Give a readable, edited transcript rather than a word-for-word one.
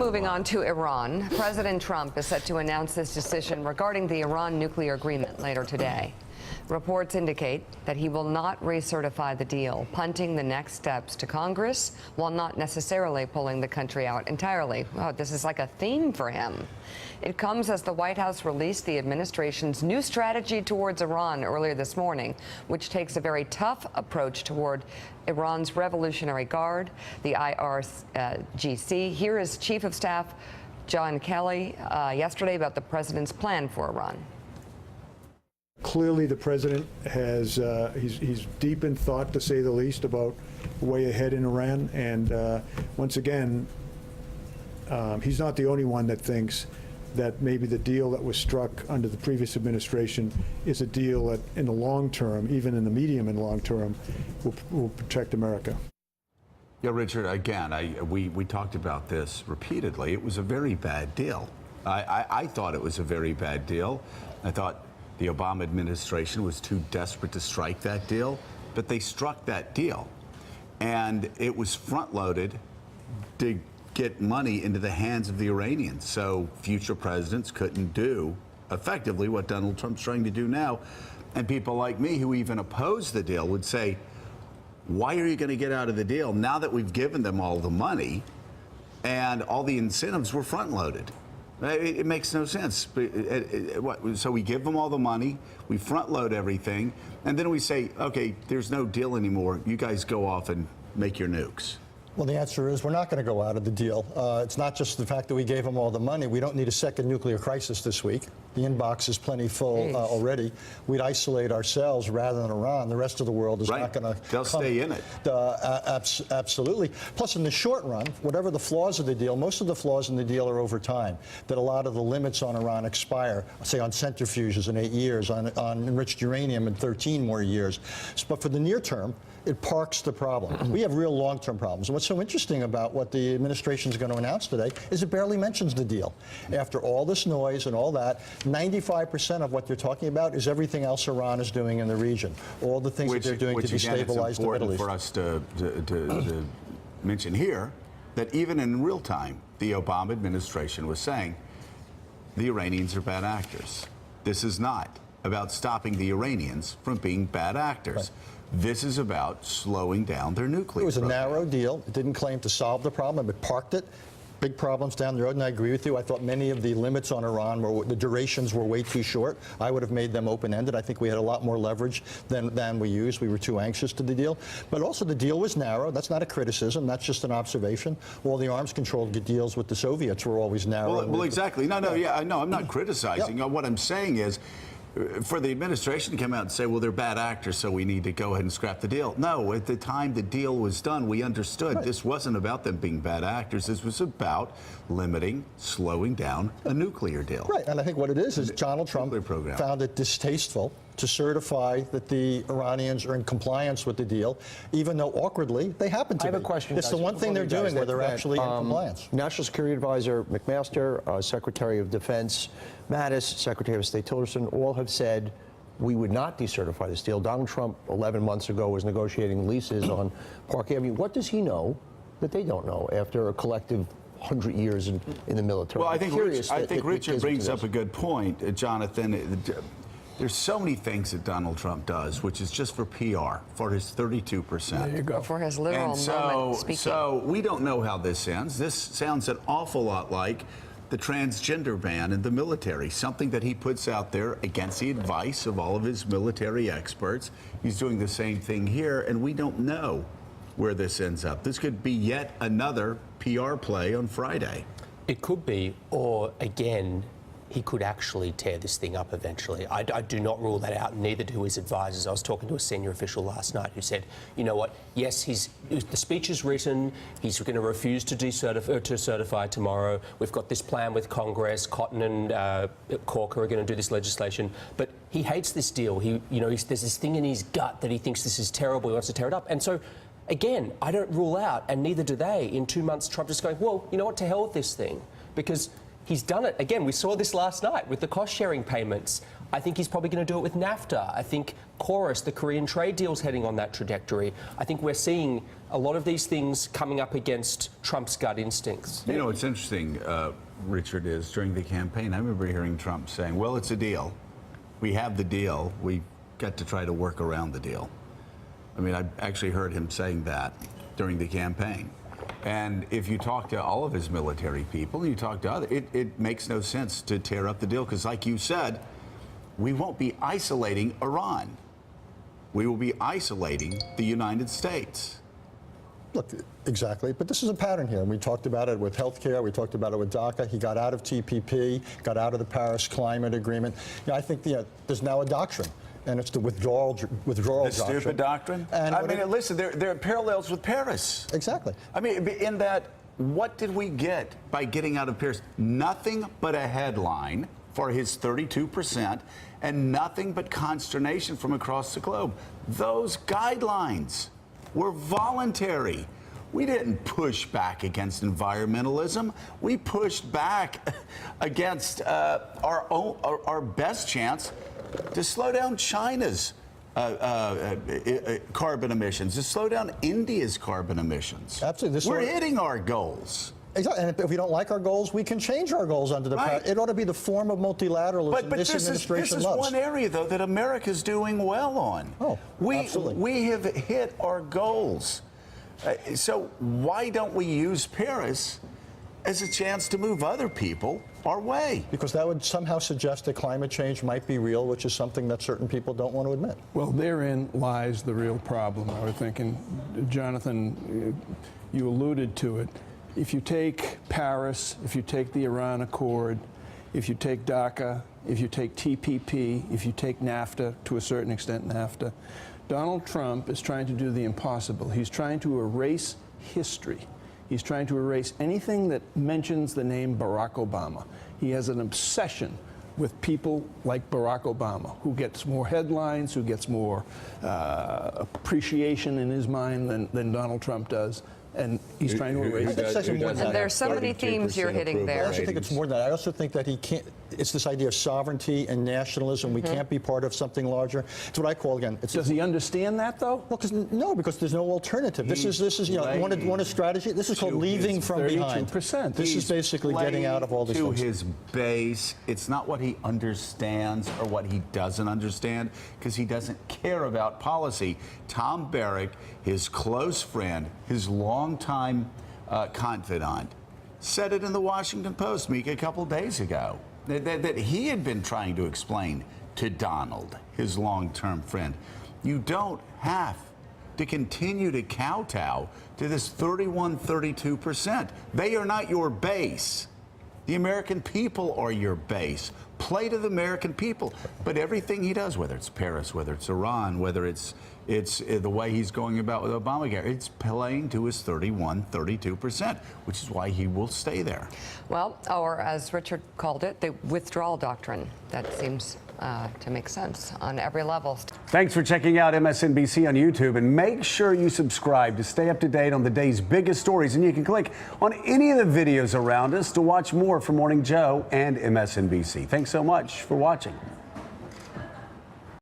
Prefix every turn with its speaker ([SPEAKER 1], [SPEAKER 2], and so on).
[SPEAKER 1] Moving on to Iran, President Trump is set to announce his decision regarding the Iran nuclear agreement later today. Reports indicate that he will not recertify the deal, punting the next steps to Congress while not necessarily pulling the country out entirely. Oh, this is like a theme for him. It comes as the White House released the administration's new strategy towards Iran earlier this morning, which takes a very tough approach toward Iran's Revolutionary Guard, the IRGC. Here is Chief of Staff John Kelly yesterday about the president's plan for Iran.
[SPEAKER 2] Clearly, the president has he's deep in thought, to say the least, about the way ahead in Iran. And once again, he's not the only one that thinks that maybe the deal that was struck under the previous administration is a deal that, in the long term, even in the medium and long term, will protect America.
[SPEAKER 3] Yeah, Richard, again, we talked about this repeatedly. It was a very bad deal. I thought it was a very bad deal. I thought the Obama administration was too desperate to strike that deal, but they struck that deal. And it was front-loaded to get money into the hands of the Iranians, so future presidents couldn't do effectively what Donald Trump's trying to do now. And people like me who even oppose the deal would say, why are you going to get out of the deal now that we've given them all the money and all the incentives were front-loaded? It makes no sense. So we give them all the money, we front-load everything, and then we say, okay, there's no deal anymore. You guys go off and make your nukes.
[SPEAKER 4] Well, the answer is we're not going to go out of the deal. It's not just the fact that we gave them all the money. We don't need a second nuclear crisis this week. The inbox is plenty full already. We'd isolate ourselves rather than Iran. The rest of the world is not going to
[SPEAKER 3] They'll stay in it.
[SPEAKER 4] Absolutely. Plus, in the short run, whatever the flaws of the deal, most of the flaws in the deal are over time. That a lot of the limits on Iran expire, say on centrifuges in 8 years, on enriched uranium in 13 more years. But for the near term, it parks the problem. We have real long-term problems. And what's so interesting about what the administration is going to announce today is it barely mentions the deal. After all this noise and all that, 95% of what they're talking about is everything else Iran is doing in the region. All the things that they're doing to destabilize the Middle East.
[SPEAKER 3] For us to mention here that even in real time, the Obama administration was saying the Iranians are bad actors. This is not about stopping the Iranians from being bad actors.
[SPEAKER 4] Right.
[SPEAKER 3] This is about slowing down their nuclear program.
[SPEAKER 4] It was a narrow deal. It didn't claim to solve the problem. It parked it. Big problems down the road, and I agree with you. I thought many of the limits on Iran, the durations were way too short. I would have made them open-ended. I think we had a lot more leverage than we used. We were too anxious to the deal. But also the deal was narrow. That's not a criticism. That's just an observation. All the arms control deals with the Soviets were always narrow.
[SPEAKER 3] Well, exactly. No, I'm not criticizing. What I'm saying is, for the administration to come out and say, well, they're bad actors, so we need to go ahead and scrap the deal. No, at the time the deal was done, we understood this wasn't about them being bad actors. This was about limiting, slowing down a nuclear deal.
[SPEAKER 4] Right, and I think what it is Donald Trump found it distasteful to certify that the Iranians are in compliance with the deal, even though awkwardly they happen to be.
[SPEAKER 5] I have a question.
[SPEAKER 4] It's the one thing they're doing where they're actually in compliance.
[SPEAKER 5] National Security Advisor McMaster, Secretary of Defense Mattis, Secretary of State Tillerson, all have said we would not decertify this deal. Donald Trump, 11 months ago, was negotiating leases on Park Avenue. What does he know that they don't know after a collective 100 years in the military?
[SPEAKER 3] Well, I think Richard brings up a good point, Jonathan. There's so many things that Donald Trump does, which is just for PR, for his 32%.
[SPEAKER 1] There you go. For his literal moment speaking.
[SPEAKER 3] So we don't know how this ends. This sounds an awful lot like the transgender ban in the military, something that he puts out there against the advice of all of his military experts. He's doing the same thing here, and we don't know where this ends up. This could be yet another PR play on Friday.
[SPEAKER 6] It could be, or again, he could actually tear this thing up eventually. I do not rule that out, neither do his advisors. I was talking to a senior official last night who said, you know what, yes, the speech is written, he's going to refuse to certify tomorrow. We've got this plan with Congress, Cotton and Corker are going to do this legislation, but he hates this deal. There's this thing in his gut that he thinks this is terrible, he wants to tear it up. And so, again, I don't rule out, and neither do they, in 2 months Trump just going, well, you know what, to hell with this thing, because he's done it. Again, we saw this last night with the cost-sharing payments. I think he's probably going to do it with NAFTA. I think Chorus, the Korean trade deal, is heading on that trajectory. I think we're seeing a lot of these things coming up against Trump's gut instincts.
[SPEAKER 3] You know, what's interesting, Richard, is during the campaign, I remember hearing Trump saying, well, it's a deal. We have the deal. We got to try to work around the deal. I mean, I actually heard him saying that during the campaign. And if you talk to all of his military people, and you talk to others, it makes no sense to tear up the deal, because like you said, we won't be isolating Iran. We will be isolating the United States.
[SPEAKER 4] Look, exactly. But this is a pattern here. And we talked about it with healthcare. We talked about it with DACA. He got out of TPP, got out of the Paris Climate Agreement. You know, I think there's now a doctrine. And it's the withdrawal doctrine.
[SPEAKER 3] The stupid doctrine?
[SPEAKER 4] And
[SPEAKER 3] I mean, listen, there are parallels with Paris.
[SPEAKER 4] Exactly.
[SPEAKER 3] I mean, in that, what did we get by getting out of Paris? Nothing but a headline for his 32%, and nothing but consternation from across the globe. Those guidelines were voluntary. We didn't push back against environmentalism. We pushed back against our best chance to slow down China's carbon emissions, to slow down India's carbon emissions.
[SPEAKER 4] Absolutely.
[SPEAKER 3] We're hitting our goals.
[SPEAKER 4] Exactly. And if we don't like our goals, we can change our goals under the
[SPEAKER 3] Right.
[SPEAKER 4] It ought to be the form of multilateralism
[SPEAKER 3] But
[SPEAKER 4] this administration
[SPEAKER 3] this is
[SPEAKER 4] loves.
[SPEAKER 3] one area, though, that America's doing well on.
[SPEAKER 4] Oh, absolutely.
[SPEAKER 3] We have hit our goals. So why don't we use Paris as a chance to move other people our way?
[SPEAKER 4] Because that would somehow suggest that climate change might be real, which is something that certain people don't want to admit.
[SPEAKER 7] Well, therein lies the real problem. I was thinking, Jonathan, you alluded to it. If you take Paris, if you take the Iran Accord, if you take DACA, if you take TPP, if you take NAFTA, to a certain extent NAFTA, Donald Trump is trying to do the impossible. He's trying to erase history. He's trying to erase anything that mentions the name Barack Obama. He has an obsession with people like Barack Obama, who gets more headlines, who gets more appreciation in his mind than Donald Trump does. And he's trying to erase it.
[SPEAKER 1] And there's so many themes you're hitting there.
[SPEAKER 4] I also think it's more than that. I also think that he can't. It's this idea of sovereignty and nationalism. We can't be part of something larger. It's what I call, again.
[SPEAKER 7] Does he understand that, though?
[SPEAKER 4] Well, because there's no alternative. This is you know, want a strategy. This is called leaving from behind.
[SPEAKER 7] 32%.
[SPEAKER 4] This is basically getting out of all these things.
[SPEAKER 3] To his base, it's not what he understands or what he doesn't understand, because he doesn't care about policy. Tom Barrack, his close friend, his longtime confidant, said it in the Washington Post, Mika, a couple days ago, that he had been trying to explain to Donald, his long-term friend. You don't have to continue to kowtow to this 32%. They are not your base. The American people are your base. Play to the American people. But everything he does, whether it's Paris, whether it's Iran, whether it's the way he's going about with Obamacare, it's playing to his 32%, which is why he will stay there.
[SPEAKER 1] Well, or as Richard called it, the withdrawal doctrine. That seems to make sense on every level.
[SPEAKER 8] Thanks for checking out MSNBC on YouTube, and make sure you subscribe to stay up to date on the day's biggest stories. And you can click on any of the videos around us to watch more from Morning Joe and MSNBC. Thanks so much for watching.